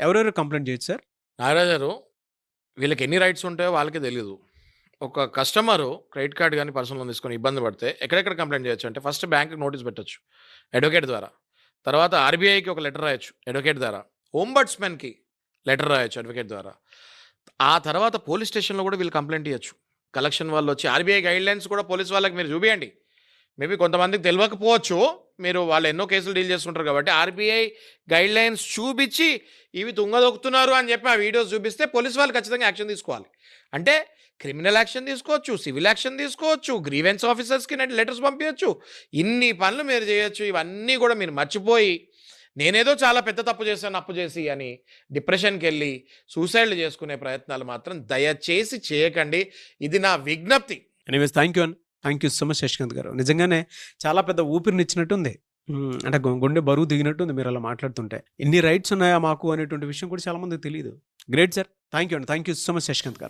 ఎవరెవరు కంప్లైంట్ చేయొచ్చు సార్? నాగరాజు గారు, వీళ్ళకి ఎన్ని రైట్స్ ఉంటాయో వాళ్ళకే తెలీదు. ఒక కస్టమరు క్రెడిట్ కార్డ్ గానీ, పర్సనల్ లోన్ తీసుకొని ఇబ్బంది పడితే ఎక్కడెక్కడ కంప్లెయింట్ చేయొచ్చు అంటే, ఫస్ట్ బ్యాంక్‌కి నోటీస్ పెట్టొచ్చు అడ్వకేట్ ద్వారా. తర్వాత ఆర్‌బీఐకి ఒక లెటర్ రాయొచ్చు అడ్వకేట్ ద్వారా. ఓంబడ్స్‌మన్‌కి లెటర్ రాయొచ్చు అడ్వకేట్ ద్వారా. ఆ తర్వాత పోలీస్ స్టేషన్‌లో కూడా వీళ్ళు కంప్లెయింట్ ఇయ్యొచ్చు. కలెక్షన్ వాళ్ళొచ్చి ఆర్‌బీఐ గైడ్‌లైన్స్ కూడా పోలీస్ వాళ్ళకి మీరు చూపియండి. మేబీ కొంతమందికి తెలవకపోవచ్చు. మీరు వాళ్ళు ఎన్నో కేసులు డీల్ చేస్తుంటారు కాబట్టి ఆర్‌బీఐ గైడ్‌లైన్స్ చూపిచ్చి ఇవి తుంగదొక్కుతున్నారు అని చెప్పి ఆ వీడియోస్ చూపిస్తే పోలీస్ వాళ్ళు ఖచ్చితంగా యాక్షన్ తీసుకోవాలి. అంటే క్రిమినల్ యాక్షన్ తీసుకోవచ్చు, సివిల్ యాక్షన్ తీసుకోవచ్చు, గ్రీవెన్స్ ఆఫీసర్స్‌కి లెటర్స్ పంపించొచ్చు. ఇన్ని పనులు మీరు చేయొచ్చు. ఇవన్నీ కూడా మీరు మర్చిపోయి నేనేదో చాలా పెద్ద తప్పు చేశాను అప్పు చేసి అని డిప్రెషన్‌కెళ్ళి సూసైడ్‌లు చేసుకునే ప్రయత్నాలు మాత్రం దయచేసి చేయకండి. ఇది నా విజ్ఞప్తి. ఎనీవేస్ థ్యాంక్ యూ అండి. Thank you so much Shashikant గారు. నిజంగానే చాలా పెద్ద ఊపిరినిచ్చినట్టుంది. అంటే గుండె బరువు దిగినట్టుంది మీరు అలా మాట్లాడుతుంటే. ఇన్ని రైట్స్ ఉన్నాయా మాకు అనేటువంటి విషయం కూడా చాలా మందికి తెలీదు. Great sir. థ్యాంక్ యూ అండి. Thank you so much Shashikant గారు.